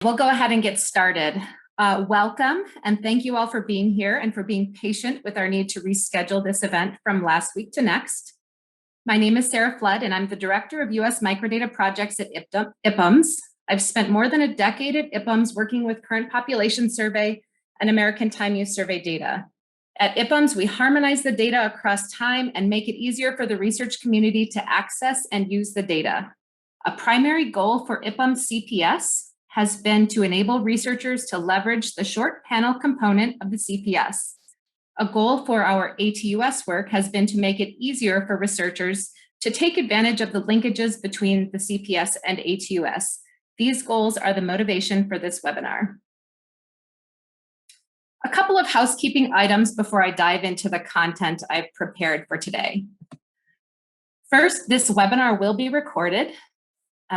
We'll go ahead and get started. Welcome, and thank you all for being here and for being patient with our need to reschedule this event from last week to next. My name is Sarah Flood, and I'm the Director of U.S. Microdata Projects at IPUMS. I've spent more than a decade at IPUMS working with current population survey and American time use survey data. At IPUMS, we harmonize the data across time and make it easier for the research community to access and use the data. A primary goal for IPUMS CPS has been to enable researchers to leverage the short panel component of the CPS. A goal for our ATUS work has been to make it easier for researchers to take advantage of the linkages between the CPS and ATUS. These goals are the motivation for this webinar. A couple of housekeeping items before I dive into the content I've prepared for today. First, this webinar will be recorded.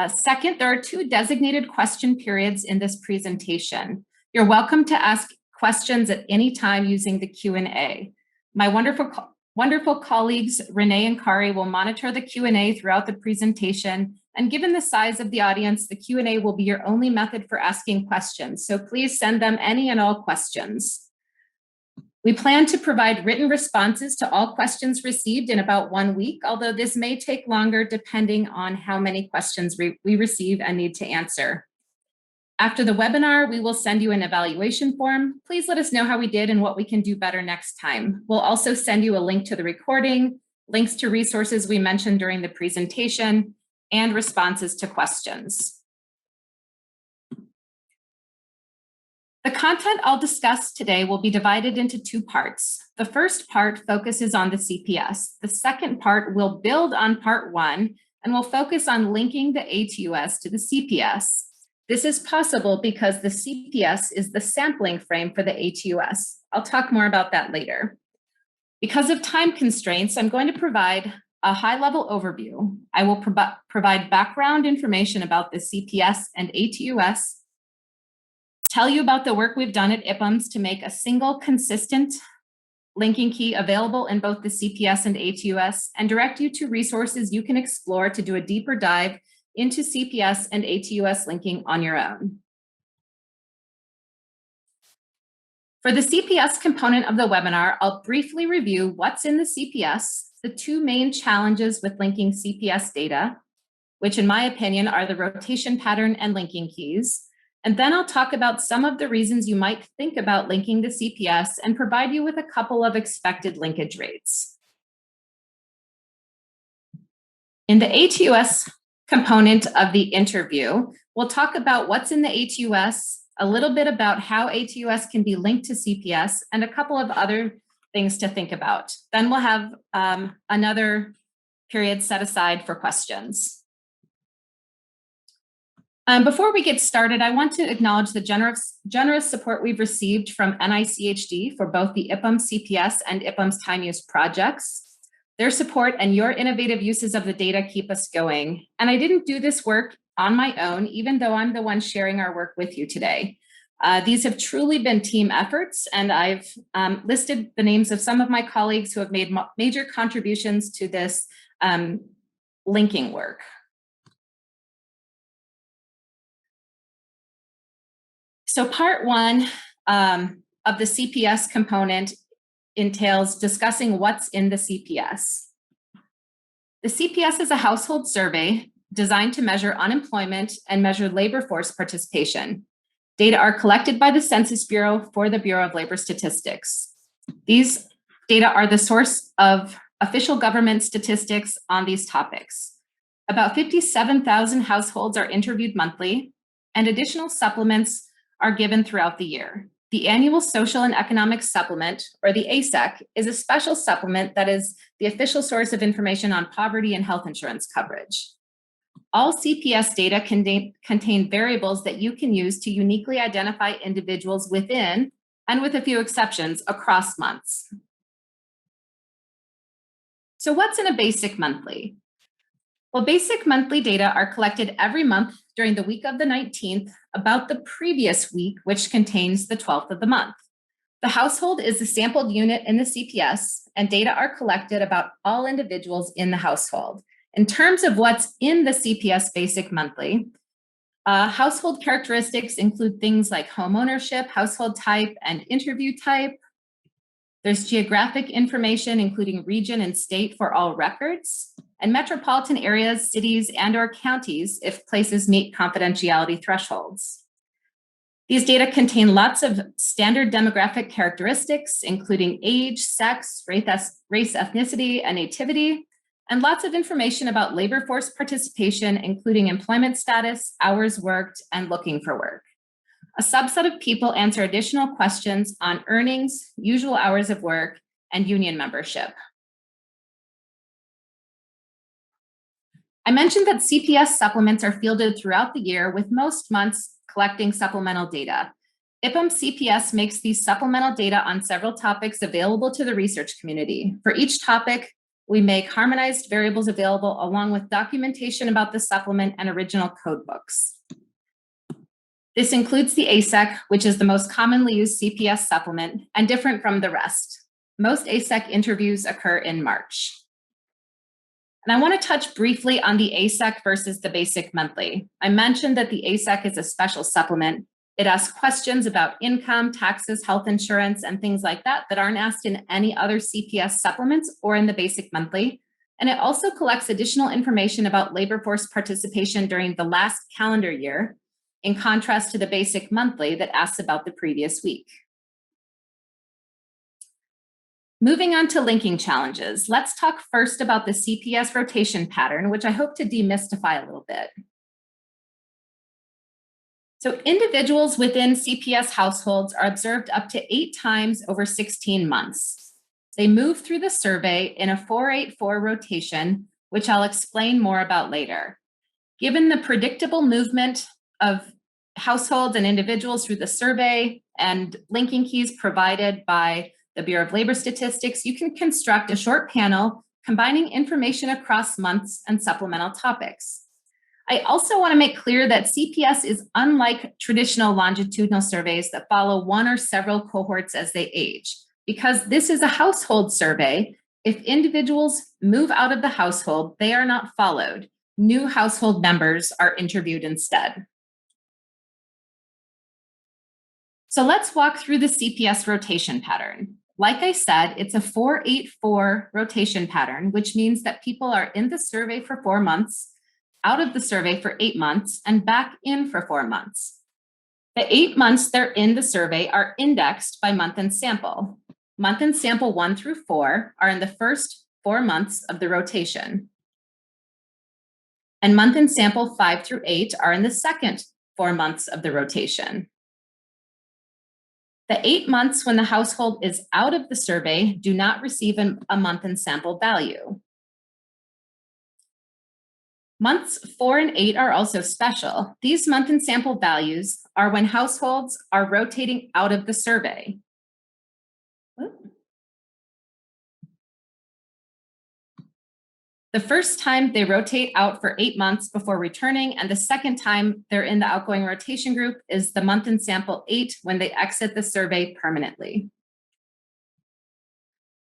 Second, there are 2 designated question periods in this presentation. You're welcome to ask questions at any time using the Q&A. My wonderful colleagues, Renee and Kari, will monitor the Q&A throughout the presentation. And given the size of the audience, the Q&A will be your only method for asking questions. So please send them any and all questions. We plan to provide written responses to all questions received in about 1 week, although this may take longer depending on how many questions we receive and need to answer. After the webinar, we will send you an evaluation form. Please let us know how we did and what we can do better next time. We'll also send you a link to the recording, links to resources we mentioned during the presentation, and responses to questions. The content I'll discuss today will be divided into 2 parts. The first part focuses on the CPS. The second part will build on part 1 and will focus on linking the ATUS to the CPS. This is possible because the CPS is the sampling frame for the ATUS. I'll talk more about that later. Because of time constraints, I'm going to provide a high-level overview. I will provide background information about the CPS and ATUS, tell you about the work we've done at IPUMS to make a single consistent linking key available in both the CPS and ATUS, and direct you to resources you can explore to do a deeper dive into CPS and ATUS linking on your own. For the CPS component of the webinar, I'll briefly review what's in the CPS, the 2 main challenges with linking CPS data, which in my opinion are the rotation pattern and linking keys. And then I'll talk about some of the reasons you might think about linking the CPS and provide you with a couple of expected linkage rates. In the ATUS component of the interview, we'll talk about what's in the ATUS, a little bit about how ATUS can be linked to CPS, and a couple of other things to think about. Then we'll have another period set aside for questions. Before we get started, I want to acknowledge the generous support we've received from NICHD for both the IPUMS CPS and IPUMS time use projects. Their support and your innovative uses of the data keep us going. And I didn't do this work on my own, even though I'm the one sharing our work with you today. These have truly been team efforts, and I've listed the names of some of my colleagues who have made major contributions to this linking work. So part 1 of the CPS component entails discussing what's in the CPS. The CPS is a household survey designed to measure unemployment and measure labor force participation. Data are collected by the Census Bureau for the Bureau of Labor Statistics. These data are the source of official government statistics on these topics. About 57,000 households are interviewed monthly, and additional supplements are given throughout the year. The Annual Social and Economic Supplement, or the ASEC, is a special supplement that is the official source of information on poverty and health insurance coverage. All CPS data contain variables that you can use to uniquely identify individuals within, and with a few exceptions, across months. So what's in a basic monthly? Well, basic monthly data are collected every month during the week of the 19th, about the previous week, which contains the 12th of the month. The household is the sampled unit in the CPS, and data are collected about all individuals in the household. In terms of what's in the CPS Basic Monthly, Household characteristics include things like home ownership, household type, and interview type. There's geographic information, including region and state for all records, and metropolitan areas, cities, and/or counties if places meet confidentiality thresholds. These data contain lots of standard demographic characteristics, including age, sex, race, ethnicity, and nativity, and lots of information about labor force participation, including employment status, hours worked, and looking for work. A subset of people answer additional questions on earnings, usual hours of work, and union membership. I mentioned that CPS supplements are fielded throughout the year, with most months collecting supplemental data. IPUMS CPS makes these supplemental data on several topics available to the research community. For each topic, we make harmonized variables available along with documentation about the supplement and original code books. This includes the ASEC, which is the most commonly used CPS supplement and different from the rest. Most ASEC interviews occur in March. And I want to touch briefly on the ASEC versus the basic monthly. I mentioned that the ASEC is a special supplement. It asks questions about income, taxes, health insurance, and things like that that aren't asked in any other CPS supplements or in the basic monthly. And it also collects additional information about labor force participation during the last calendar year, in contrast to the basic monthly that asks about the previous week. Moving on to linking challenges, let's talk first about the CPS rotation pattern, which I hope to demystify a little bit. So individuals within CPS households are observed up to 8 times over 16 months. They move through the survey in a 4-8-4 rotation, which I'll explain more about later. Given the predictable movement of households and individuals through the survey and linking keys provided by the Bureau of Labor Statistics, you can construct a short panel combining information across months and supplemental topics. I also want to make clear that CPS is unlike traditional longitudinal surveys that follow one or several cohorts as they age. Because this is a household survey, if individuals move out of the household, they are not followed. New household members are interviewed instead. So let's walk through the CPS rotation pattern. Like I said, it's a 4-8-4 rotation pattern, which means that people are in the survey for 4 months, out of the survey for 8 months, and back in for 4 months. The 8 months they're in the survey are indexed by month and sample. Month and sample 1 through 4 are in the first 4 months of the rotation. And month and sample 5 through 8 are in the second 4 months of the rotation. The 8 months when the household is out of the survey do not receive a month and sample value. Months 4 and 8 are also special. These month and sample values are when households are rotating out of the survey. The first time they rotate out for 8 months before returning, and the second time they're in the outgoing rotation group is the month and sample 8 when they exit the survey permanently.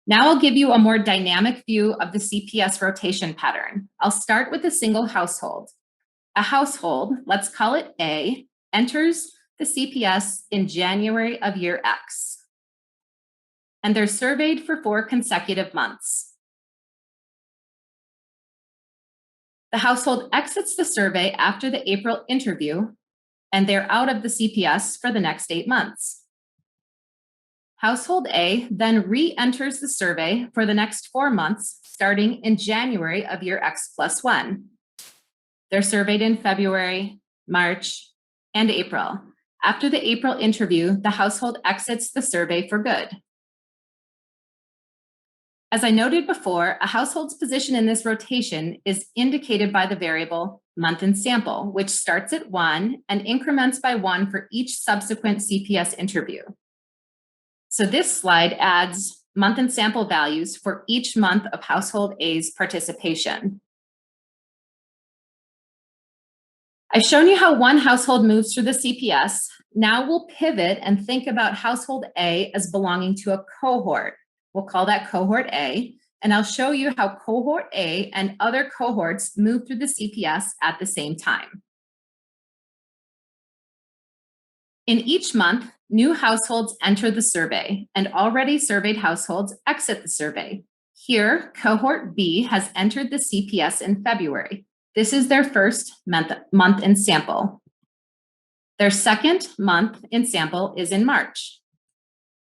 Now I'll give you a more dynamic view of the CPS rotation pattern. I'll start with a single household. A household, let's call it A, enters the CPS in January of year X. And they're surveyed for 4 consecutive months. The household exits the survey after the April interview, and they're out of the CPS for the next 8 months. Household A then re-enters the survey for the next 4 months, starting in January of year X+1. They're surveyed in February, March, and April. After the April interview, the household exits the survey for good. As I noted before, a household's position in this rotation is indicated by the variable month and sample, which starts at 1 and increments by 1 for each subsequent CPS interview. So this slide adds month and sample values for each month of household A's participation. I've shown you how one household moves through the CPS. Now we'll pivot and think about household A as belonging to a cohort. We'll call that cohort A, and I'll show you how cohort A and other cohorts move through the CPS at the same time. In each month, new households enter the survey and already surveyed households exit the survey. Here, Cohort B has entered the CPS in February. This is their first month in sample. Their second month in sample is in March.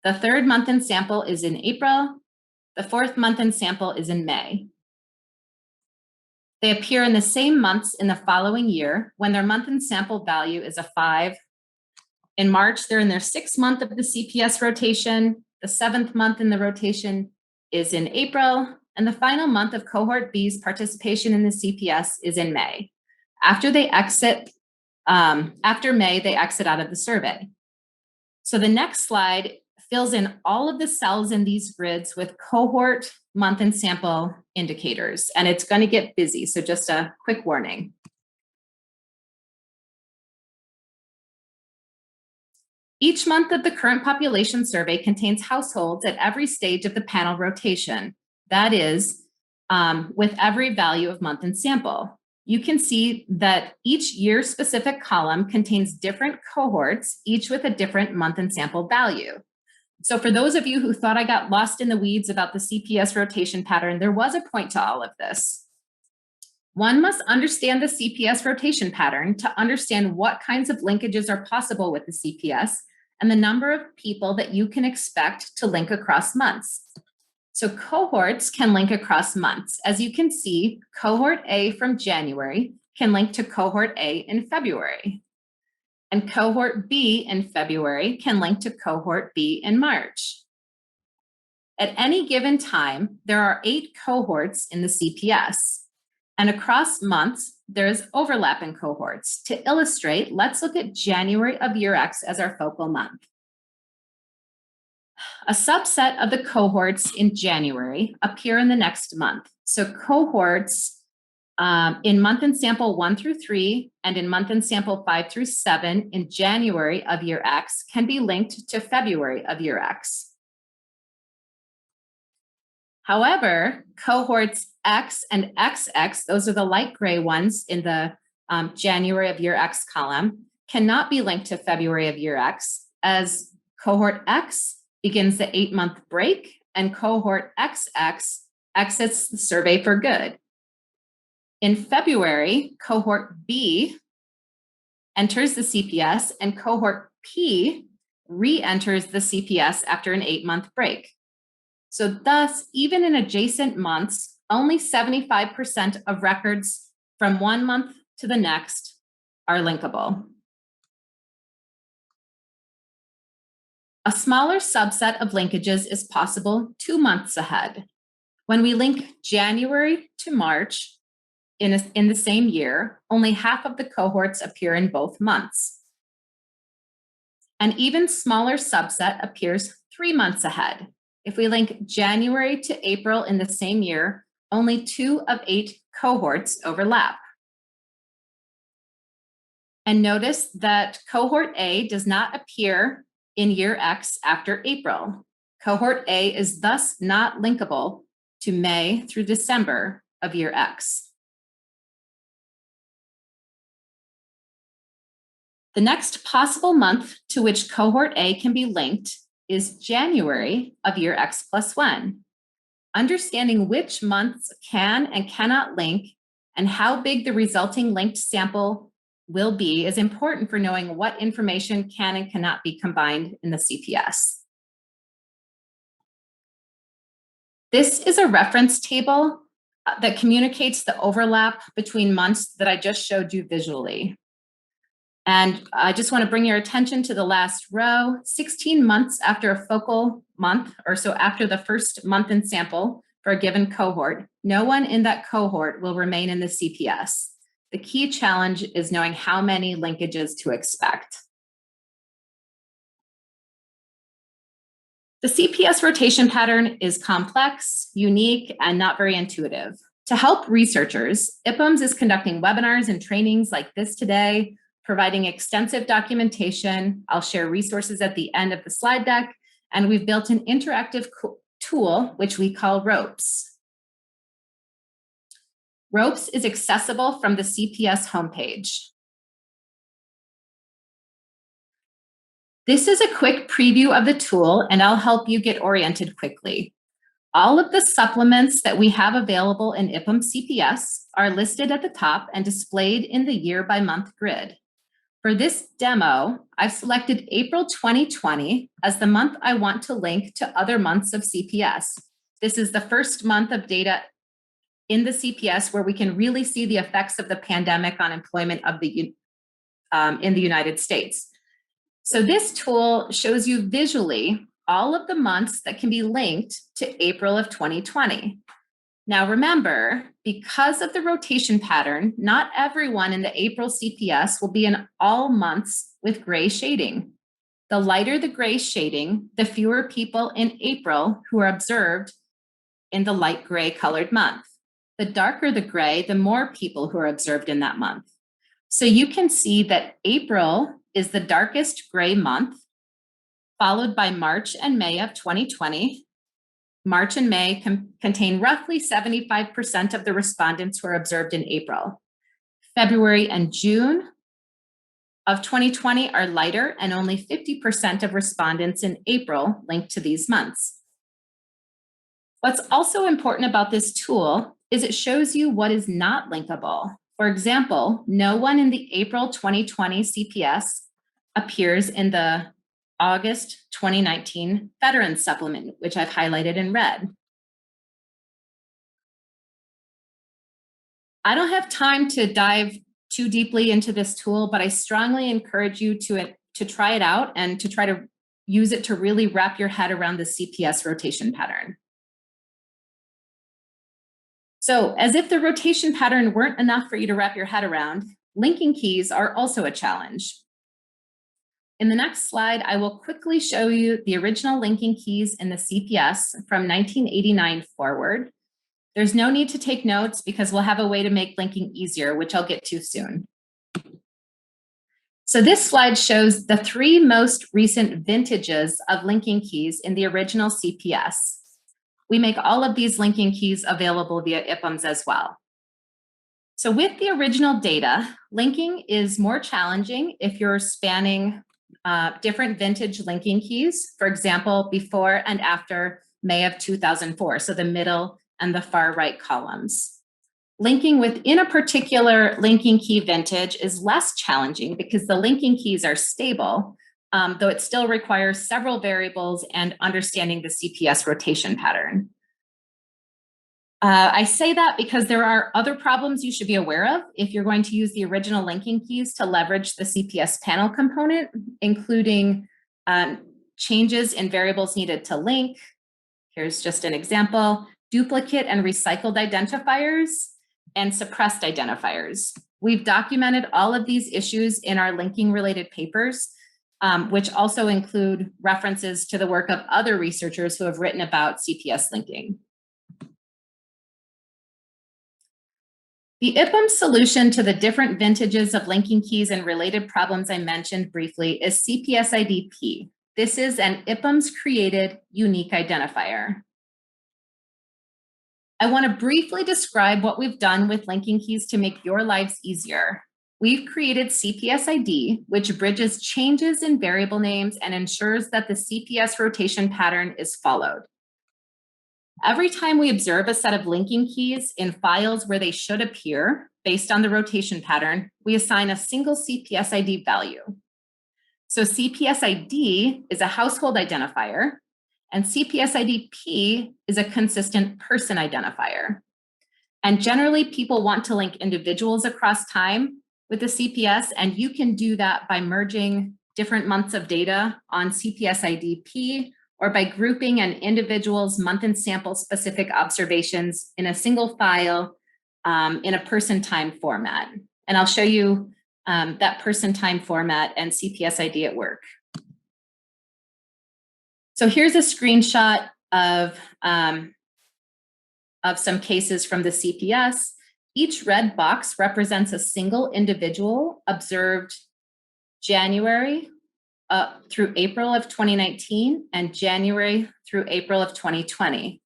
The third month in sample is in April. The fourth month in sample is in May. They appear in the same months in the following year when their month in sample value is a 5. In March, they're in their 6th month of the CPS rotation. The 7th month in the rotation is in April, and the final month of Cohort B's participation in the CPS is in May. After May, they exit out of the survey. So the next slide fills in all of the cells in these grids with cohort month and sample indicators, and it's going to get busy, so just a quick warning. Each month of the current population survey contains households at every stage of the panel rotation. That is, with every value of month in sample. You can see that each year-specific column contains different cohorts, each with a different month in sample value. So for those of you who thought I got lost in the weeds about the CPS rotation pattern, there was a point to all of this. One must understand the CPS rotation pattern to understand what kinds of linkages are possible with the CPS and the number of people that you can expect to link across months. So cohorts can link across months. As you can see, cohort A from January can link to cohort A in February. And cohort B in February can link to cohort B in March. At any given time, there are 8 cohorts in the CPS. And across months, there's overlap in cohorts. To illustrate, let's look at January of year X as our focal month. A subset of the cohorts in January appear in the next month. So cohorts in month in sample 1 through 3 and in month in sample 5 through 7 in January of year X can be linked to February of year X. However, cohorts X and XX, those are the light gray ones in the January of year X column, cannot be linked to February of year X, as cohort X begins the 8-month break and cohort XX exits the survey for good. In February, cohort B enters the CPS and cohort P re-enters the CPS after an 8-month break. So thus, even in adjacent months, only 75% of records from one month to the next are linkable. A smaller subset of linkages is possible 2 months ahead. When we link January to March in the same year, only half of the cohorts appear in both months. An even smaller subset appears 3 months ahead. If we link January to April in the same year, only 2 of 8 cohorts overlap. And notice that cohort A does not appear in year X after April. Cohort A is thus not linkable to May through December of year X. The next possible month to which cohort A can be linked is January of year X plus 1. Understanding which months can and cannot link and how big the resulting linked sample will be is important for knowing what information can and cannot be combined in the CPS. This is a reference table that communicates the overlap between months that I just showed you visually. And I just want to bring your attention to the last row. 16 months after a focal month, or so after the first month in sample for a given cohort, no one in that cohort will remain in the CPS. The key challenge is knowing how many linkages to expect. The CPS rotation pattern is complex, unique, and not very intuitive. To help researchers, IPUMS is conducting webinars and trainings like this today, providing extensive documentation. I'll share resources at the end of the slide deck, and we've built an interactive tool, which we call ROPES. ROPES is accessible from the CPS homepage. This is a quick preview of the tool, and I'll help you get oriented quickly. All of the supplements that we have available in IPUMS CPS are listed at the top and displayed in the year-by-month grid. For this demo, I've selected April 2020 as the month I want to link to other months of CPS. This is the first month of data in the CPS where we can really see the effects of the pandemic on employment in the United States. So this tool shows you visually all of the months that can be linked to April of 2020. Now remember, because of the rotation pattern, not everyone in the April CPS will be in all months with gray shading. The lighter the gray shading, the fewer people in April who are observed in the light gray colored month. The darker the gray, the more people who are observed in that month. So you can see that April is the darkest gray month, followed by March and May of 2020. March and May contain roughly 75% of the respondents who are observed in April. February and June of 2020 are lighter, and only 50% of respondents in April linked to these months. What's also important about this tool is it shows you what is not linkable. For example, no one in the April 2020 CPS appears in the August 2019 Veterans Supplement, which I've highlighted in red. I don't have time to dive too deeply into this tool, but I strongly encourage you to try it out and to try to use it to really wrap your head around the CPS rotation pattern. So, as if the rotation pattern weren't enough for you to wrap your head around, linking keys are also a challenge. In the next slide, I will quickly show you the original linking keys in the CPS from 1989 forward. There's no need to take notes because we'll have a way to make linking easier, which I'll get to soon. So this slide shows the 3 most recent vintages of linking keys in the original CPS. We make all of these linking keys available via IPUMS as well. So with the original data, linking is more challenging if you're spanning different vintage linking keys, for example, before and after May of 2004, so the middle and the far right columns. Linking within a particular linking key vintage is less challenging because the linking keys are stable, though it still requires several variables and understanding the CPS rotation pattern. I say that because there are other problems you should be aware of if you're going to use the original linking keys to leverage the CPS panel component, including changes in variables needed to link. Here's just an example: duplicate and recycled identifiers and suppressed identifiers. We've documented all of these issues in our linking related papers, which also include references to the work of other researchers who have written about CPS linking. The IPUMS solution to the different vintages of linking keys and related problems I mentioned briefly is CPSID-P. This is an IPUMS-created unique identifier. I want to briefly describe what we've done with linking keys to make your lives easier. We've created CPSID, which bridges changes in variable names and ensures that the CPS rotation pattern is followed. Every time we observe a set of linking keys in files where they should appear based on the rotation pattern, we assign a single CPSID value. So CPSID is a household identifier, and CPSID-P is a consistent person identifier. And generally, people want to link individuals across time with the CPS, and you can do that by merging different months of data on CPSID-P or by grouping an individual's month and sample specific observations in a single file in a person time format. And I'll show you that person time format and CPSID at work. So here's a screenshot of some cases from the CPS. Each red box represents a single individual observed January through April of 2019 and January through April of 2020.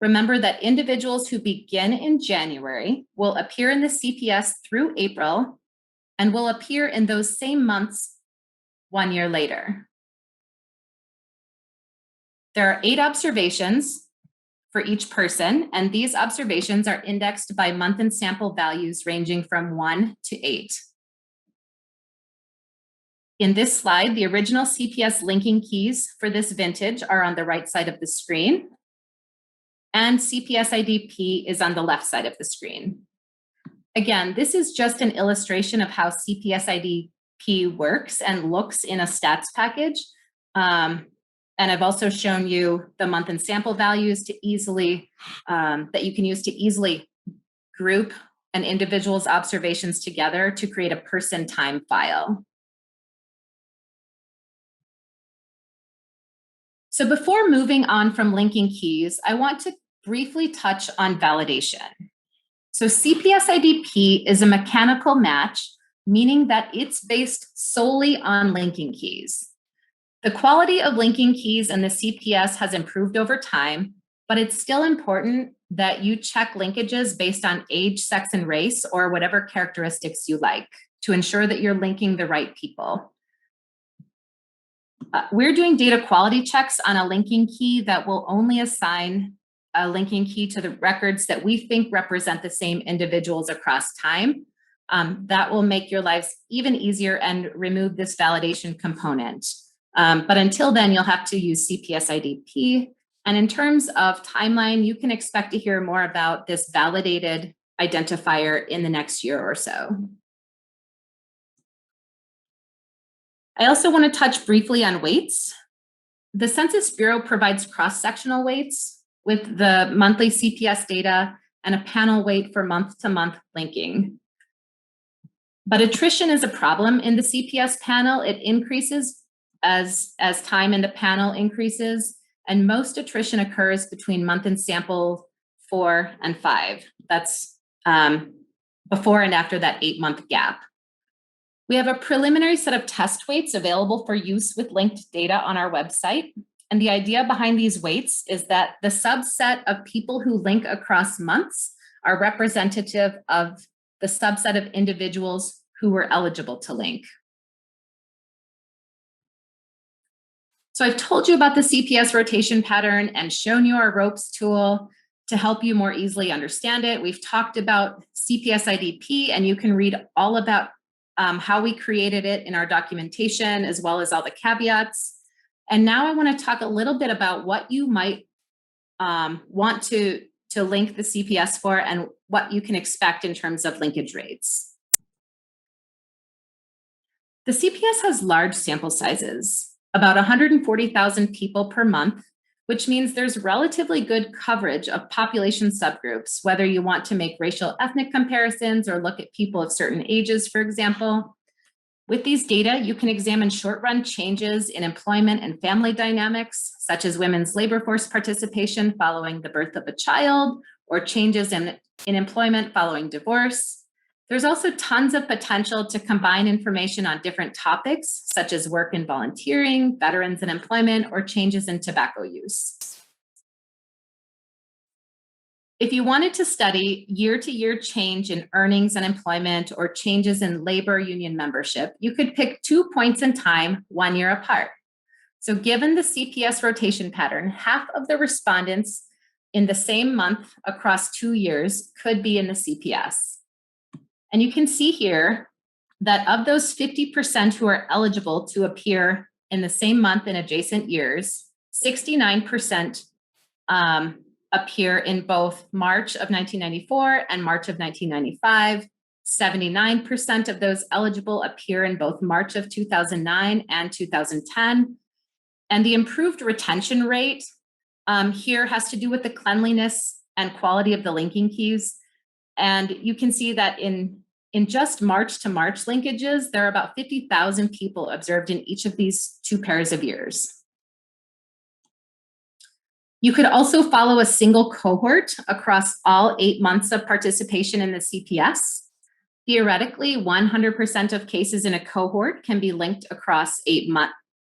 Remember that individuals who begin in January will appear in the CPS through April and will appear in those same months 1 year later. There are 8 observations for each person, and these observations are indexed by month and sample values ranging from 1 to 8. In this slide, the original CPS linking keys for this vintage are on the right side of the screen, and CPSID is on the left side of the screen. Again, this is just an illustration of how CPSID works and looks in a stats package. And I've also shown you the month and sample values to easily, that you can use to easily group an individual's observations together to create a person time file. So before moving on from linking keys, I want to briefly touch on validation. So CPSID is a mechanical match, meaning that it's based solely on linking keys. The quality of linking keys in the CPS has improved over time, but it's still important that you check linkages based on age, sex, and race, or whatever characteristics you like, to ensure that you're linking the right people. We're doing data quality checks on a linking key that will only assign a linking key to the records that we think represent the same individuals across time. That will make your lives even easier and remove this validation component. But until then, you'll have to use CPSID. And in terms of timeline, you can expect to hear more about this validated identifier in the next year or so. I also want to touch briefly on weights. The Census Bureau provides cross-sectional weights with the monthly CPS data and a panel weight for month-to-month linking. But attrition is a problem in the CPS panel. It increases as time in the panel increases, and most attrition occurs between month and sample 4 and 5. That's before and after that 8-month gap. We have a preliminary set of test weights available for use with linked data on our website. And the idea behind these weights is that the subset of people who link across months are representative of the subset of individuals who were eligible to link. So I've told you about the CPS rotation pattern and shown you our ropes tool to help you more easily understand it. We've talked about CPSID, and you can read all about how we created it in our documentation, as well as all the caveats. And now I want to talk a little bit about what you might want to link the CPS for and what you can expect in terms of linkage rates. The CPS has large sample sizes, about 140,000 people per month, which means there's relatively good coverage of population subgroups, whether you want to make racial ethnic comparisons or look at people of certain ages, for example. With these data, you can examine short-run changes in employment and family dynamics, such as women's labor force participation following the birth of a child, or changes in employment following divorce. There's also tons of potential to combine information on different topics, such as work and volunteering, veterans and employment, or changes in tobacco use. If you wanted to study year-to-year change in earnings and employment or changes in labor union membership, you could pick 2 points in time 1 year apart. So given the CPS rotation pattern, half of the respondents in the same month across 2 years could be in the CPS. And you can see here that of those 50% who are eligible to appear in the same month in adjacent years, 69% appear in both March of 1994 and March of 1995. 79% of those eligible appear in both March of 2009 and 2010. And the improved retention rate here has to do with the cleanliness and quality of the linking keys. And you can see that in just March to March linkages, there are about 50,000 people observed in each of these 2 pairs of years. You could also follow a single cohort across all 8 months of participation in the CPS. Theoretically, 100% of cases in a cohort can be linked across the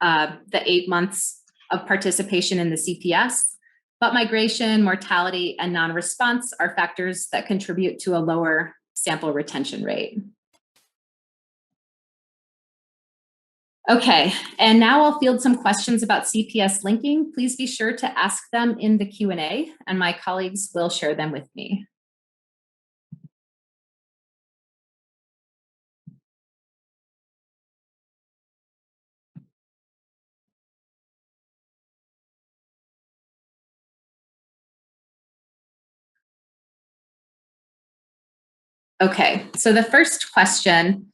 8 months of participation in the CPS, but migration, mortality, and non-response are factors that contribute to a lower sample retention rate. Okay, and now I'll field some questions about CPS linking. Please be sure to ask them in the Q&A, and my colleagues will share them with me. Okay, so the first question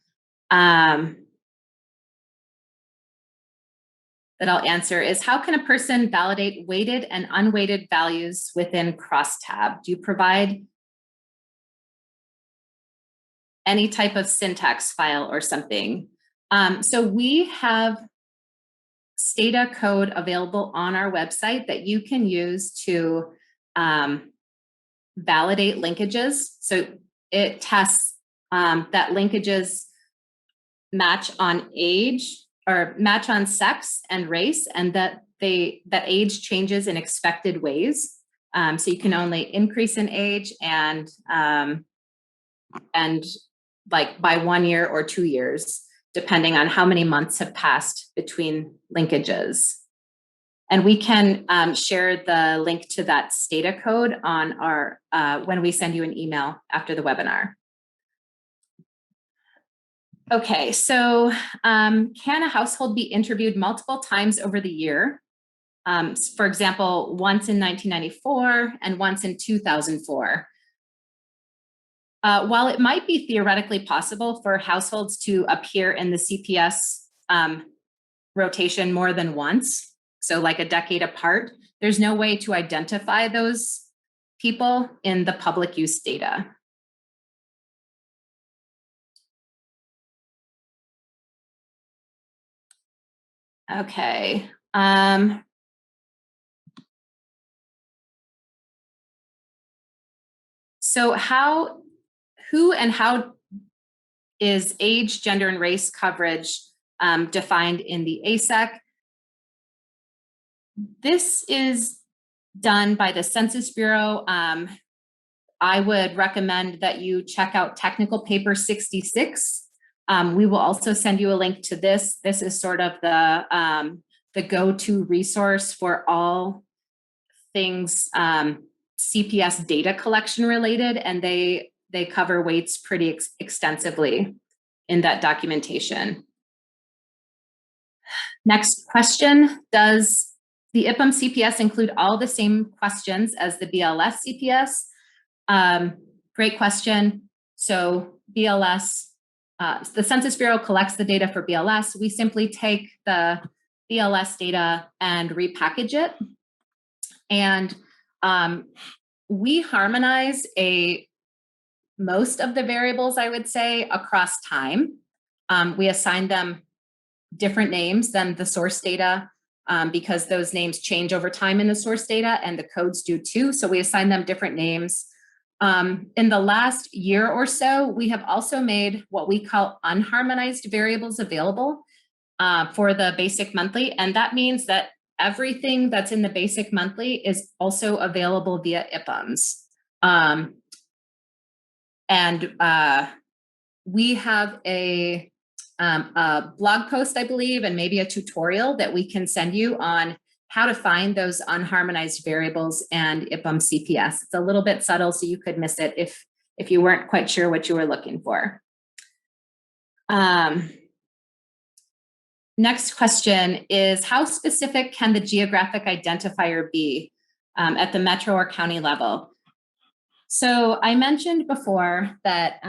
that I'll answer is, how can a person validate weighted and unweighted values within crosstab? Do you provide any type of syntax file or something? So we have Stata code available on our website that you can use to validate linkages. So it tests that linkages match on age or match on sex and race, and that age changes in expected ways. So you can only increase in age and like by 1 year or 2 years, depending on how many months have passed between linkages. And we can share the link to that Stata code on our when we send you an email after the webinar. Okay, so can a household be interviewed multiple times over the year? For example, once in 1994 and once in 2004. While it might be theoretically possible for households to appear in the CPS rotation more than once, so like a decade apart, there's no way to identify those people in the public use data. Okay. So who and how is age, gender, and race coverage defined in the ASEC? This is done by the Census Bureau. I would recommend that you check out Technical Paper 66. We will also send you a link to this. This is sort of the go-to resource for all things CPS data collection related, and they cover weights pretty extensively in that documentation. Next question, does the IPUMS CPS include all the same questions as the BLS CPS? Great question. So BLS, the Census Bureau collects the data for BLS. We simply take the BLS data and repackage it. And we harmonize most of the variables, I would say, across time. We assign them different names than the source data because those names change over time in the source data, and the codes do too. So we assign them different names. In the last year or so, we have also made what we call unharmonized variables available for the basic monthly. And that means that everything that's in the basic monthly is also available via IPUMS. We have a blog post, I believe, and maybe a tutorial that we can send you on how to find those unharmonized variables and IPUMS CPS. It's a little bit subtle, so you could miss it if you weren't quite sure what you were looking for. Next question is, how specific can the geographic identifier be at the metro or county level? So I mentioned before that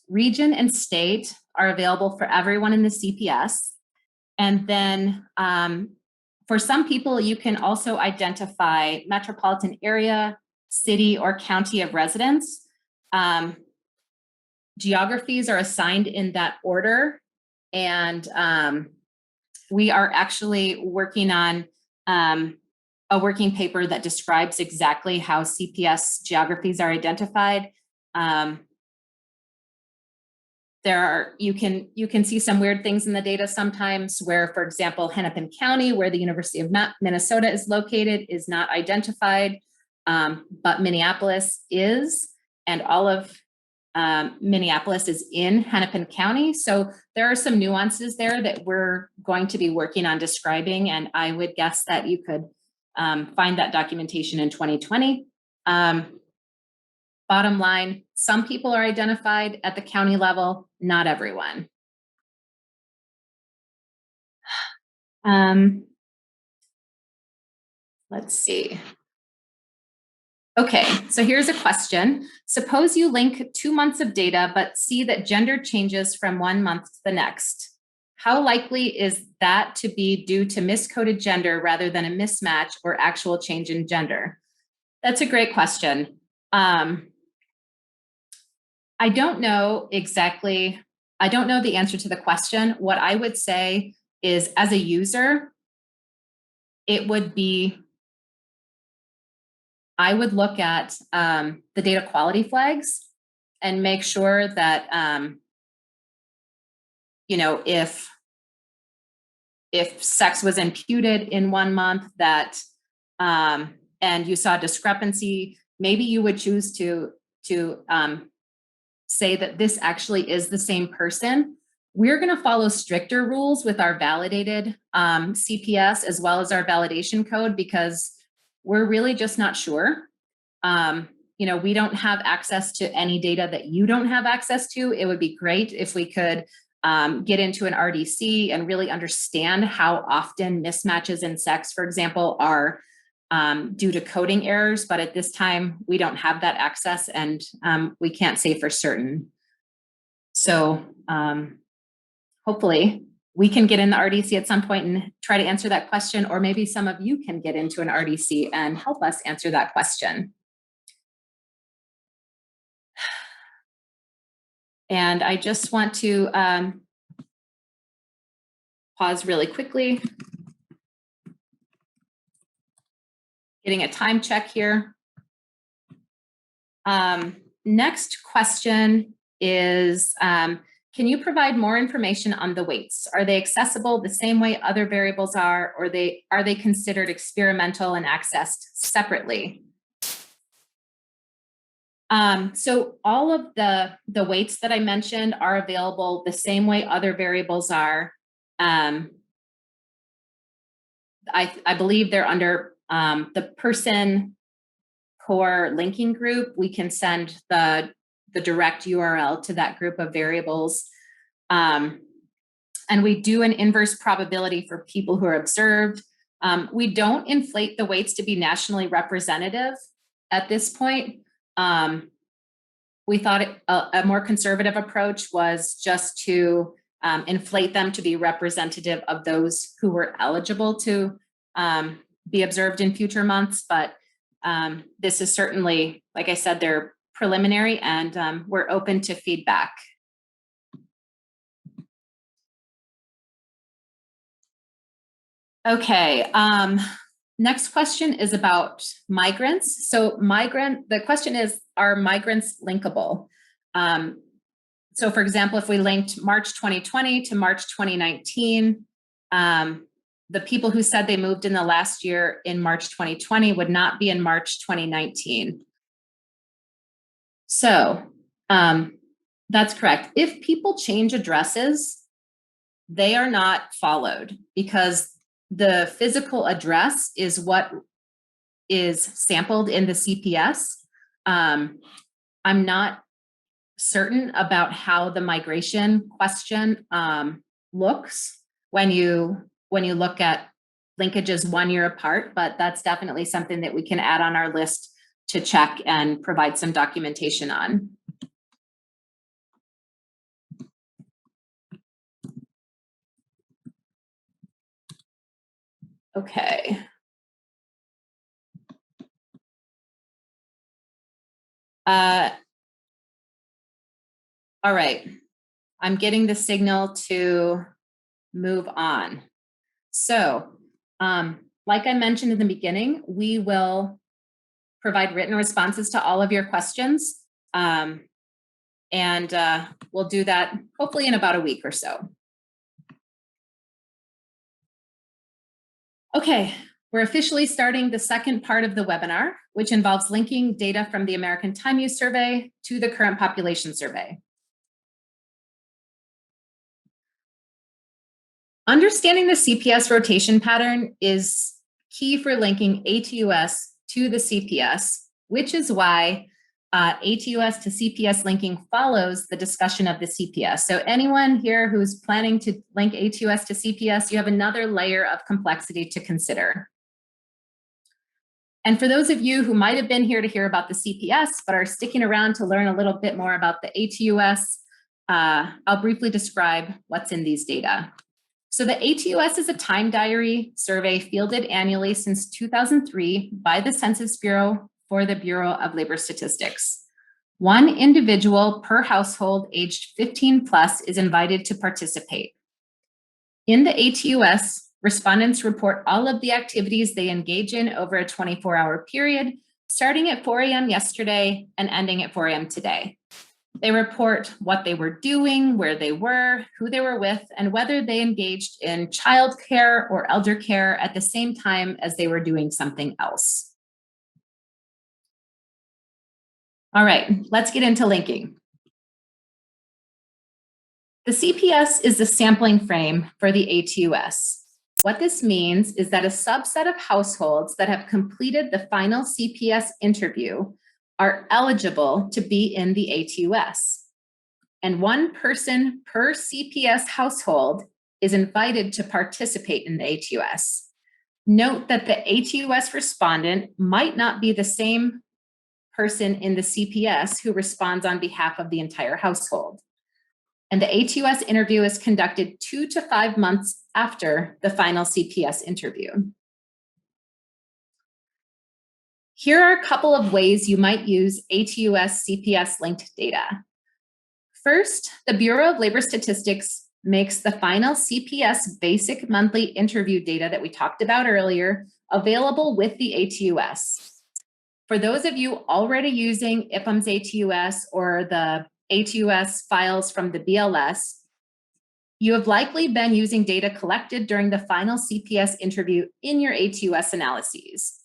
region and state are available for everyone in the CPS. And then for some people, you can also identify metropolitan area, city, or county of residence. Geographies are assigned in that order. And we are actually working on a working paper that describes exactly how CPS geographies are identified. You can see some weird things in the data sometimes where, for example, Hennepin County, where the University of Minnesota is located, is not identified, but Minneapolis is, and all of Minneapolis is in Hennepin County. So there are some nuances there that we're going to be working on describing, and I would guess that you could find that documentation in 2020. Bottom line, some people are identified at the county level, not everyone. Let's see. Okay, so here's a question. Suppose you link 2 months of data, but see that gender changes from 1 month to the next. How likely is that to be due to miscoded gender rather than a mismatch or actual change in gender? That's a great question. I don't know exactly, I don't know the answer to the question. What I would say is, as a user, it would be, I would look at the data quality flags and make sure that, you know, if sex was imputed in 1 month, that, and you saw discrepancy, maybe you would choose to say that this actually is the same person. We're going to follow stricter rules with our validated CPS as well as our validation code, because we're really just not sure. You know, we don't have access to any data that you don't have access to. It would be great if we could get into an RDC and really understand how often mismatches in sex, for example, are due to coding errors. But at this time, we don't have that access, and we can't say for certain. So hopefully we can get in the RDC at some point and try to answer that question, or maybe some of you can get into an RDC and help us answer that question. And I just want to pause really quickly. Getting a time check here. Next question is, can you provide more information on the weights? Are they accessible the same way other variables are, or are they considered experimental and accessed separately? So all of the weights that I mentioned are available the same way other variables are. I believe they're under the person core linking group. We can send the direct URL to that group of variables. And we do an inverse probability for people who are observed. We don't inflate the weights to be nationally representative at this point. We thought a more conservative approach was just to inflate them to be representative of those who were eligible to be observed in future months. But this is certainly, like I said, they're preliminary, and we're open to feedback. Okay, next question is about migrants. So the question is, are migrants linkable? So for example, if we linked March 2020 to March 2019, the people who said they moved in the last year in March 2020 would not be in March 2019. So that's correct. If people change addresses, they are not followed, because the physical address is what is sampled in the CPS. I'm not certain about how the migration question looks when you look at linkages 1 year apart, but that's definitely something that we can add on our list to check and provide some documentation on. Okay. All right. I'm getting the signal to move on. So, like I mentioned in the beginning, we will provide written responses to all of your questions. And we'll do that hopefully in about a week or so. Okay, we're officially starting the second part of the webinar, which involves linking data from the American Time Use Survey to the current population survey. Understanding the CPS rotation pattern is key for linking ATUS to the CPS, which is why ATUS to CPS linking follows the discussion of the CPS. So anyone here who's planning to link ATUS to CPS, you have another layer of complexity to consider. And for those of you who might have been here to hear about the CPS, but are sticking around to learn a little bit more about the ATUS, I'll briefly describe what's in these data. So the ATUS is a time diary survey fielded annually since 2003 by the Census Bureau for the Bureau of Labor Statistics. One individual per household aged 15 plus is invited to participate. In the ATUS, respondents report all of the activities they engage in over a 24-hour period, starting at 4 a.m. yesterday and ending at 4 a.m. today. They report what they were doing, where they were, who they were with, and whether they engaged in childcare or elder care at the same time as they were doing something else. All right, let's get into linking. The CPS is the sampling frame for the ATUS. What this means is that a subset of households that have completed the final CPS interview are eligible to be in the ATUS. And one person per CPS household is invited to participate in the ATUS. Note that the ATUS respondent might not be the same person in the CPS who responds on behalf of the entire household. And the ATUS interview is conducted 2 to 5 months after the final CPS interview. Here are a couple of ways you might use ATUS CPS linked data. First, the Bureau of Labor Statistics makes the final CPS basic monthly interview data that we talked about earlier available with the ATUS. For those of you already using IPUMS ATUS or the ATUS files from the BLS, you have likely been using data collected during the final CPS interview in your ATUS analyses.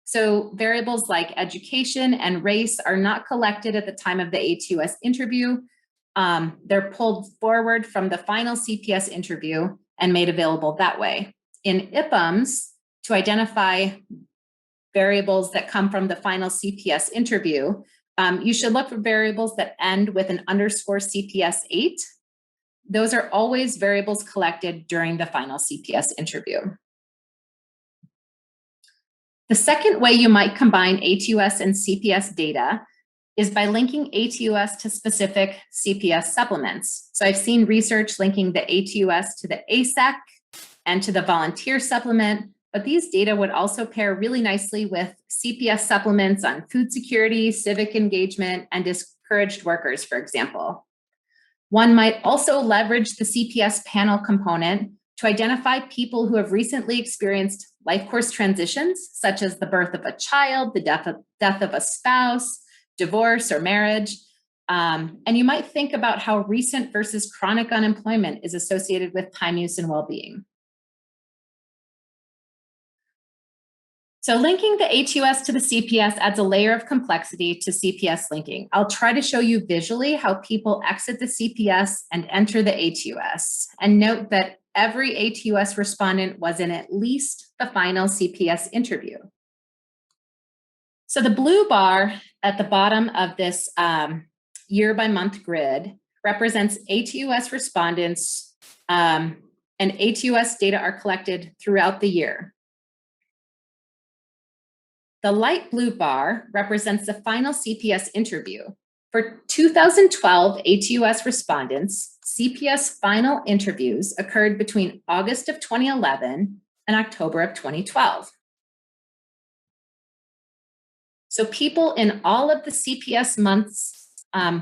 So variables like education and race are not collected at the time of the ATUS interview. They're pulled forward from the final CPS interview and made available that way. In IPUMS, to identify variables that come from the final CPS interview, you should look for variables that end with an underscore CPS 8. Those are always variables collected during the final CPS interview. The second way you might combine ATUS and CPS data is by linking ATUS to specific CPS supplements. So I've seen research linking the ATUS to the ASEC and to the volunteer supplement, but these data would also pair really nicely with CPS supplements on food security, civic engagement, and discouraged workers, for example. One might also leverage the CPS panel component to identify people who have recently experienced life course transitions, such as the birth of a child, the death of a spouse, divorce or marriage. And you might think about how recent versus chronic unemployment is associated with time use and well-being. So linking the ATUS to the CPS adds a layer of complexity to CPS linking. I'll try to show you visually how people exit the CPS and enter the ATUS. And note that every ATUS respondent was in at least the final CPS interview. So the blue bar at the bottom of this year by month grid represents ATUS respondents, and ATUS data are collected throughout the year. The light blue bar represents the final CPS interview. For 2012 ATUS respondents, CPS final interviews occurred between August of 2011 and October of 2012. So people in all of the CPS months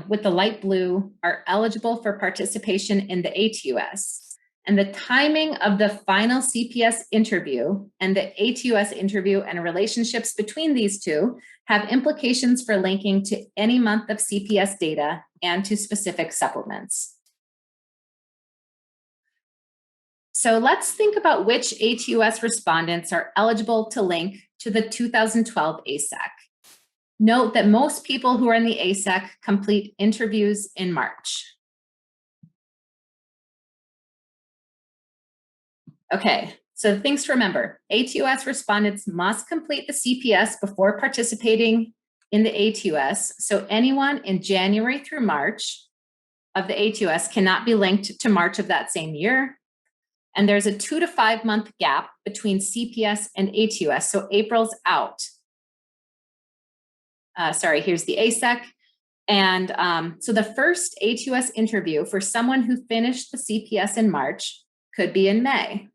with the light blue are eligible for participation in the ATUS. And the timing of the final CPS interview and the ATUS interview and relationships between these two have implications for linking to any month of CPS data and to specific supplements. So let's think about which ATUS respondents are eligible to link to the 2012 ASEC. Note that most people who are in the ASEC complete interviews in March. Okay, so things to remember. ATUS respondents must complete the CPS before participating in the ATUS. So anyone in January through March of the ATUS cannot be linked to March of that same year. And there's a 2 to 5 month gap between CPS and ATUS. So April's out. Here's the ASEC. And so the first ATUS interview for someone who finished the CPS in March could be in May.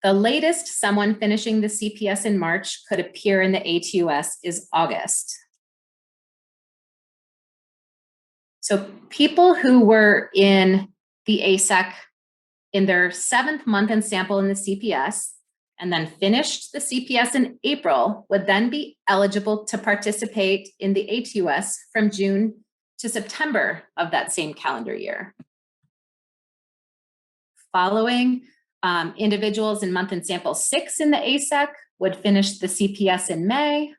The latest someone finishing the CPS in March could appear in the ATUS is August. So people who were in the ASEC in their 7th month and sample in the CPS and then finished the CPS in April would then be eligible to participate in the ATUS from June to September of that same calendar year. Following, individuals in month and sample 6 in the ASEC would finish the CPS in May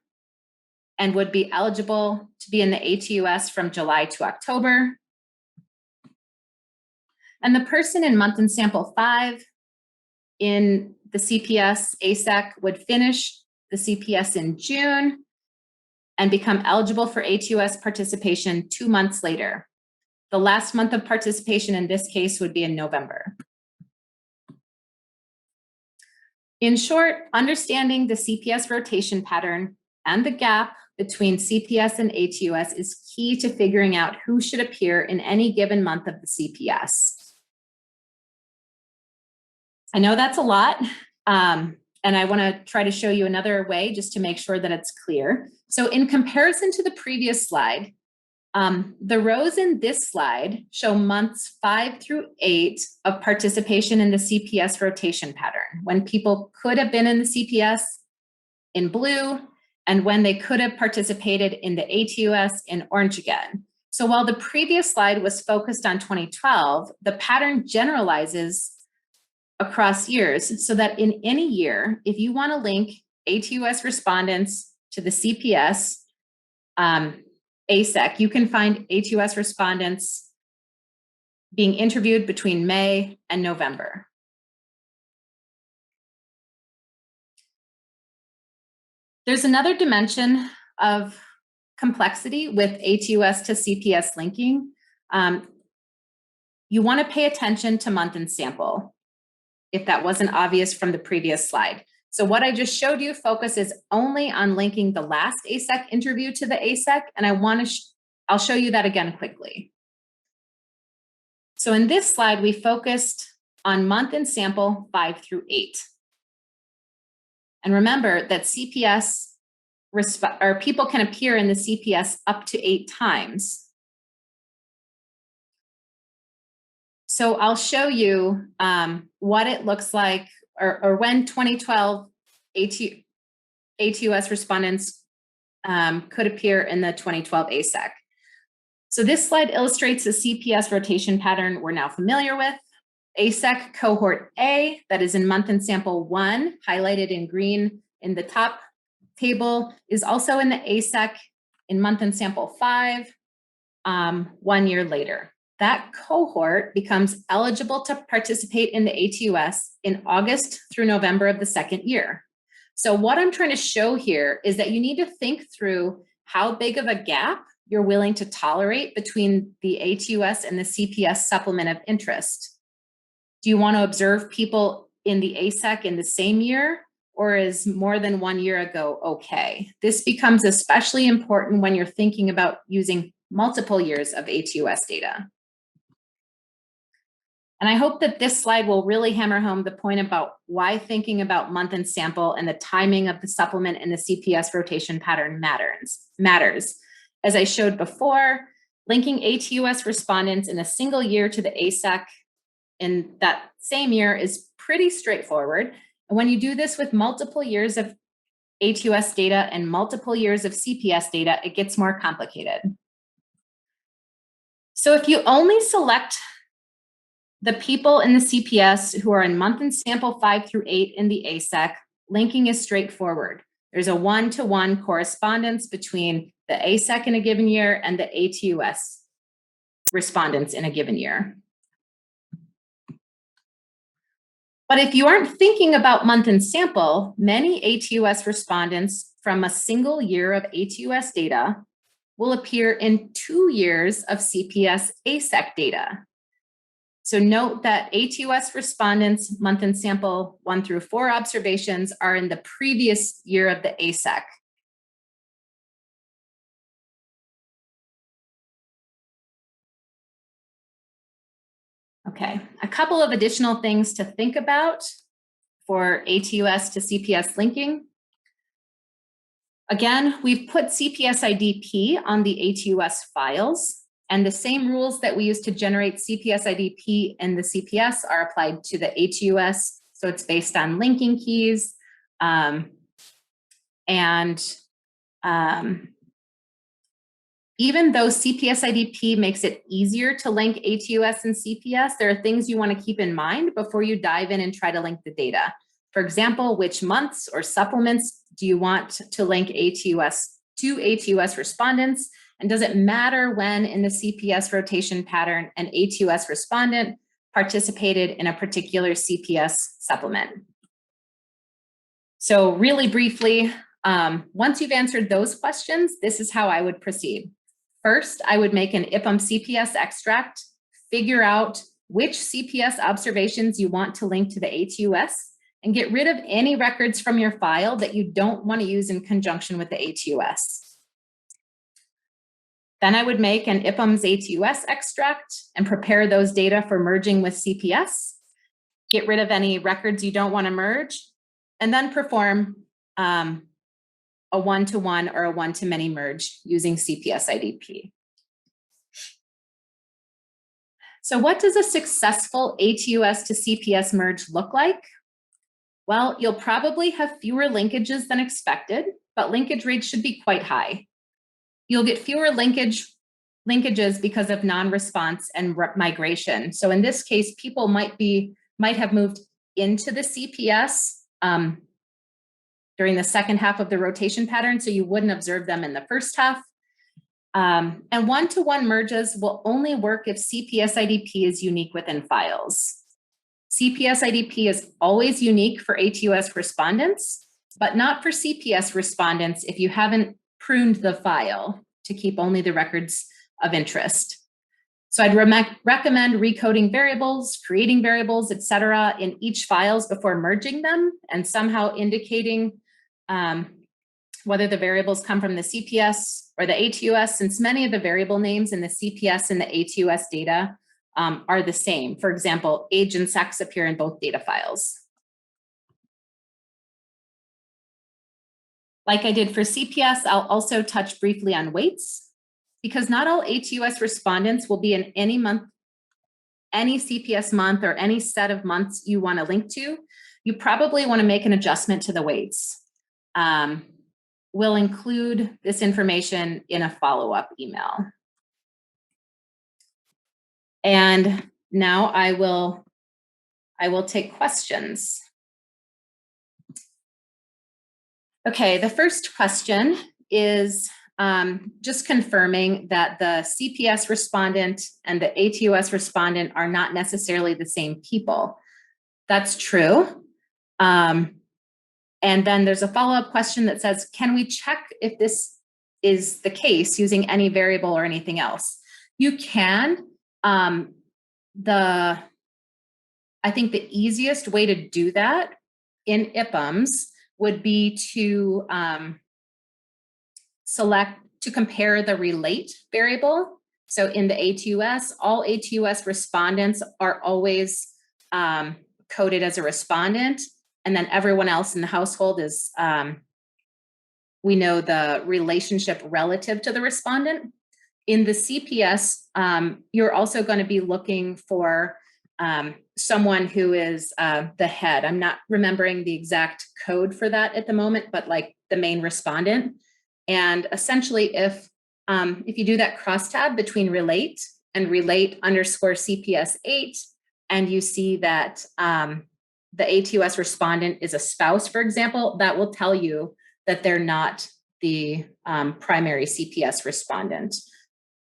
and would be eligible to be in the ATUS from July to October. And the person in month and sample 5 in the CPS ASEC would finish the CPS in June and become eligible for ATUS participation 2 months later. The last month of participation in this case would be in November. In short, understanding the CPS rotation pattern and the gap between CPS and ATUS is key to figuring out who should appear in any given month of the CPS. I know that's a lot, and I want to try to show you another way just to make sure that it's clear. So in comparison to the previous slide, the rows in this slide show months 5 through 8 of participation in the CPS rotation pattern, when people could have been in the CPS in blue, and when they could have participated in the ATUS in orange again. So while the previous slide was focused on 2012, the pattern generalizes across years so that in any year, if you want to link ATUS respondents to the CPS ASEC, you can find ATUS respondents being interviewed between May and November. There's another dimension of complexity with ATUS to CPS linking. You want to pay attention to month and sample, if that wasn't obvious from the previous slide. So what I just showed you focuses only on linking the last ASEC interview to the ASEC, and I'll show you that again quickly. So in this slide, we focused on month and sample 5 through 8. And remember that CPS, or people can appear in the CPS up to 8 times. So I'll show you what it looks like, or when 2012 ATUS respondents could appear in the 2012 ASEC. So this slide illustrates the CPS rotation pattern we're now familiar with. ASEC cohort A, that is in month and sample 1, highlighted in green in the top table, is also in the ASEC in month and sample 5, 1 year later. That cohort becomes eligible to participate in the ATUS in August through November of the 2nd year. So what I'm trying to show here is that you need to think through how big of a gap you're willing to tolerate between the ATUS and the CPS supplement of interest. Do you want to observe people in the ASEC in the same year, or is more than 1 year ago okay? This becomes especially important when you're thinking about using multiple years of ATUS data. And I hope that this slide will really hammer home the point about why thinking about month and sample and the timing of the supplement and the CPS rotation pattern matters. As I showed before, linking ATUS respondents in a single year to the ASEC in that same year is pretty straightforward. And when you do this with multiple years of ATUS data and multiple years of CPS data, it gets more complicated. So if you only select the people in the CPS who are in month and sample 5 through 8 in the ASEC, linking is straightforward. There's a one-to-one correspondence between the ASEC in a given year and the ATUS respondents in a given year. But if you aren't thinking about month and sample, many ATUS respondents from a single year of ATUS data will appear in 2 years of CPS ASEC data. So note that ATUS respondents' month and sample 1 through 4 observations are in the previous year of the ASEC. Okay, a couple of additional things to think about for ATUS to CPS linking. Again, we've put CPSID on the ATUS files, and the same rules that we use to generate CPSID in the CPS are applied to the ATUS. So it's based on linking keys. Even though CPSID makes it easier to link ATUS and CPS, there are things you want to keep in mind before you dive in and try to link the data. For example, which months or supplements do you want to link ATUS to ATUS respondents? And does it matter when in the CPS rotation pattern an ATUS respondent participated in a particular CPS supplement? So really briefly, once you've answered those questions, this is how I would proceed. First, I would make an IPUMS CPS extract, figure out which CPS observations you want to link to the ATUS, and get rid of any records from your file that you don't want to use in conjunction with the ATUS. Then I would make an IPUMS ATUS extract and prepare those data for merging with CPS, get rid of any records you don't want to merge, and then perform a one-to-one or a one-to-many merge using CPSID. So what does a successful ATUS to CPS merge look like? Well, you'll probably have fewer linkages than expected, but linkage rates should be quite high. You'll get fewer linkages because of non-response and migration. So in this case, people might have moved into the CPS during the second half of the rotation pattern, so you wouldn't observe them in the first half. And one-to-one merges will only work if CPSID is unique within files. CPSID is always unique for ATUS respondents, but not for CPS respondents if you haven't pruned the file to keep only the records of interest. So I'd recommend recoding variables, creating variables, et cetera, in each files before merging them and somehow indicating whether the variables come from the CPS or the ATUS, since many of the variable names in the CPS and the ATUS data are the same. For example, age and sex appear in both data files. Like I did for CPS, I'll also touch briefly on weights, because not all ATUS respondents will be in any month, any CPS month, or any set of months you want to link to. You probably want to make an adjustment to the weights. We'll include this information in a follow-up email. And now I will take questions. Okay, the first question is just confirming that the CPS respondent and the ATUS respondent are not necessarily the same people. That's true. And then there's a follow-up question that says, can we check if this is the case using any variable or anything else? You can. I think the easiest way to do that in IPUMS would be to compare the relate variable. So in the ATUS, all ATUS respondents are always coded as a respondent, and then everyone else in the household is, we know the relationship relative to the respondent. In the CPS, you're also going to be looking for someone who is the head. I'm not remembering the exact code for that at the moment, but like the main respondent. And essentially, if you do that crosstab between relate and relate _CPS8, and you see that the ATUS respondent is a spouse, for example, that will tell you that they're not the primary CPS respondent.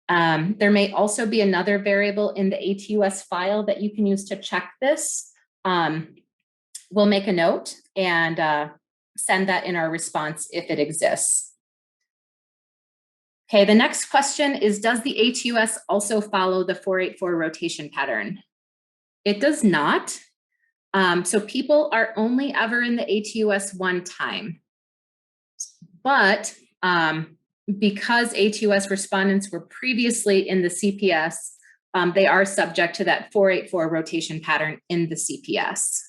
There may also be another variable in the ATUS file that you can use to check this. We'll make a note and send that in our response if it exists. Okay, the next question is, does the ATUS also follow the 484 rotation pattern? It does not. So people are only ever in the ATUS one time. But because ATUS respondents were previously in the CPS, they are subject to that 484 rotation pattern in the CPS.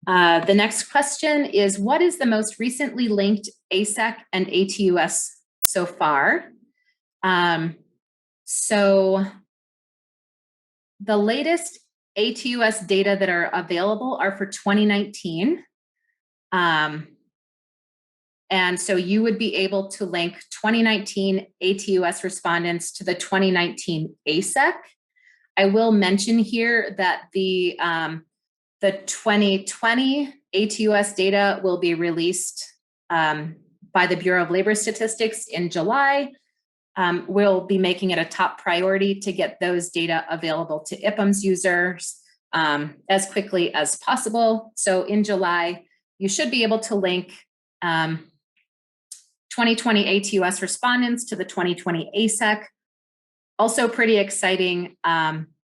The next question is, what is the most recently linked ASEC and ATUS so far? So the latest ATUS data that are available are for 2019. And so you would be able to link 2019 ATUS respondents to the 2019 ASEC. I will mention here that the 2020 ATUS data will be released by the Bureau of Labor Statistics in July. We'll be making it a top priority to get those data available to IPUMS users as quickly as possible. So in July, you should be able to link 2020 ATUS respondents to the 2020 ASEC. Also pretty exciting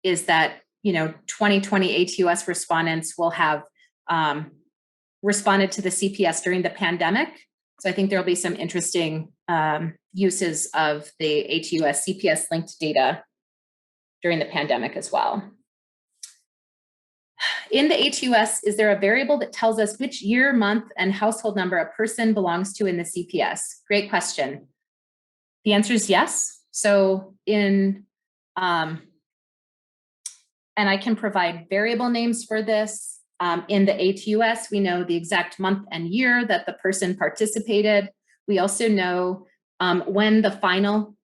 is that 2020 ATUS respondents will have responded to the CPS during the pandemic. So I think there'll be some interesting uses of the ATUS CPS linked data during the pandemic as well. In the ATUS, is there a variable that tells us which year, month, and household number a person belongs to in the CPS? Great question. The answer is yes. So and I can provide variable names for this. In the ATUS, we know the exact month and year that the person participated. We also know when the final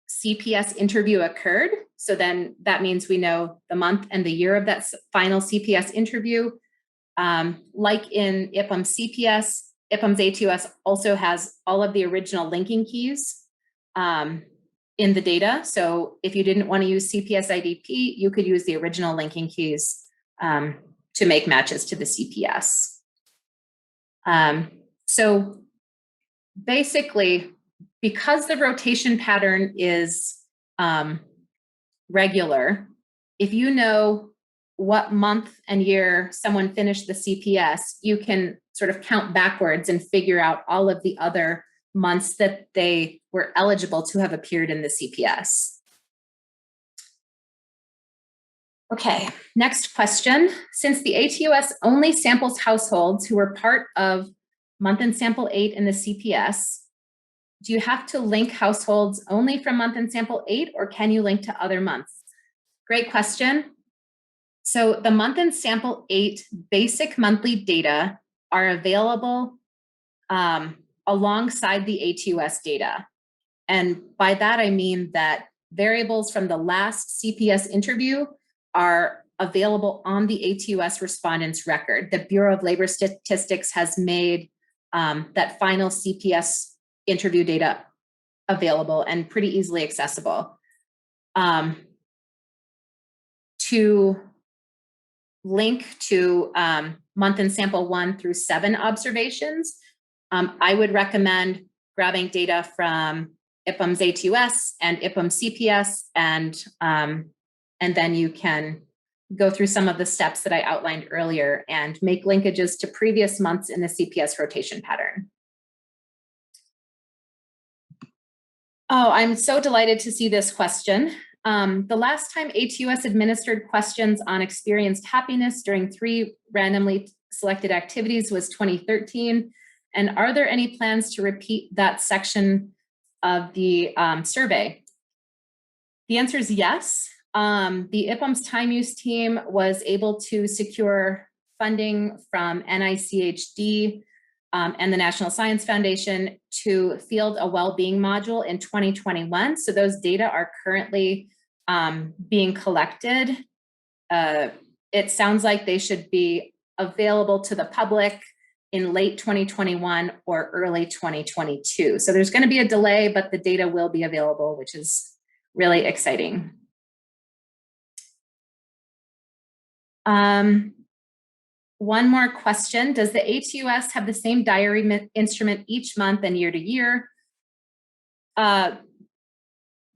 CPS interview occurred. So then that means we know the month and the year of that final CPS interview. Like in IPUMS CPS, IPUMS ATUS also has all of the original linking keys in the data. So if you didn't want to use CPSID, you could use the original linking keys to make matches to the CPS. So basically, because the rotation pattern is regular, if you know what month and year someone finished the CPS, you can sort of count backwards and figure out all of the other months that they were eligible to have appeared in the CPS. Okay, next question. Since the ATUS only samples households who were part of month and sample 8 in the CPS, do you have to link households only from month and sample 8, or can you link to other months? Great question. So the month and sample 8 basic monthly data are available alongside the ATUS data. And by that, I mean that variables from the last CPS interview are available on the ATUS respondents record. The Bureau of Labor Statistics has made that final CPS interview data available and pretty easily accessible. To link to month and sample 1 through 7 observations, I would recommend grabbing data from IPUMS ATUS and IPUMS CPS, and then you can go through some of the steps that I outlined earlier and make linkages to previous months in the CPS rotation pattern. Oh, I'm so delighted to see this question. The last time ATUS administered questions on experienced happiness during 3 randomly selected activities was 2013. And are there any plans to repeat that section of the survey? The answer is yes. The IPUMS time use team was able to secure funding from NICHD and the National Science Foundation to field a well-being module in 2021. So those data are currently being collected. It sounds like they should be available to the public in late 2021 or early 2022. So there's going to be a delay, but the data will be available, which is really exciting. One more question. Does the ATUS have the same diary instrument each month and year to year? The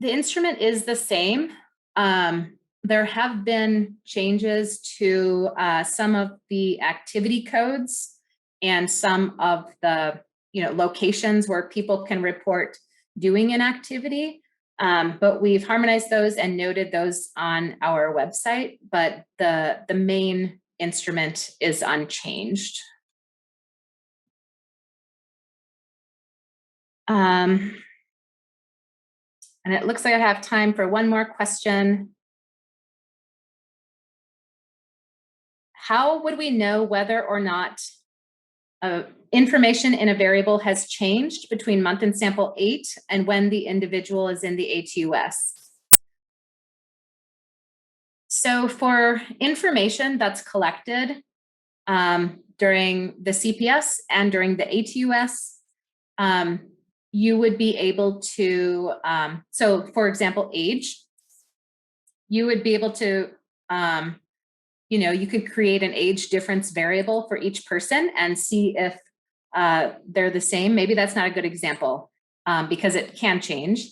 instrument is the same. There have been changes to some of the activity codes and some of the locations where people can report doing an activity. But we've harmonized those and noted those on our website, but the main instrument is unchanged. And it looks like I have time for one more question. How would we know whether or not information in a variable has changed between month in sample 8 and when the individual is in the ATUS? So for information that's collected during the CPS and during the ATUS, you would be able to, so for example, age, you would be able to, you could create an age difference variable for each person and see if they're the same. Maybe that's not a good example because it can change.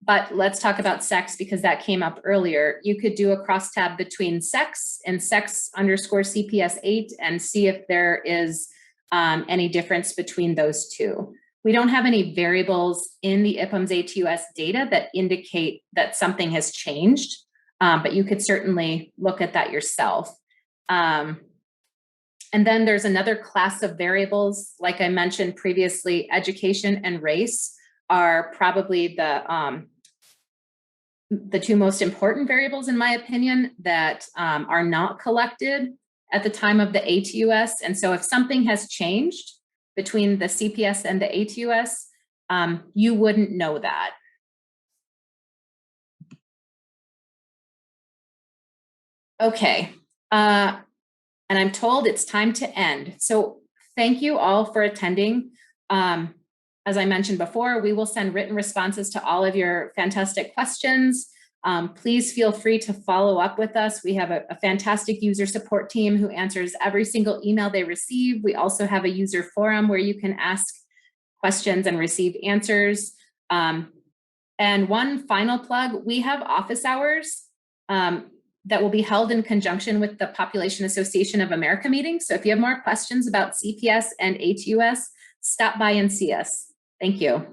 But let's talk about sex because that came up earlier. You could do a crosstab between sex and sex_CPS8 and see if there is any difference between those two. We don't have any variables in the IPUMS ATUS data that indicate that something has changed, but you could certainly look at that yourself. And then there's another class of variables, like I mentioned previously, education and race are probably the two most important variables, in my opinion, that are not collected at the time of the ATUS. And so if something has changed between the CPS and the ATUS, you wouldn't know that. Okay, and I'm told it's time to end. So thank you all for attending. As I mentioned before, we will send written responses to all of your fantastic questions. Please feel free to follow up with us. We have a fantastic user support team who answers every single email they receive. We also have a user forum where you can ask questions and receive answers. And one final plug, we have office hours that will be held in conjunction with the Population Association of America meeting. So if you have more questions about CPS and ATUS, stop by and see us. Thank you.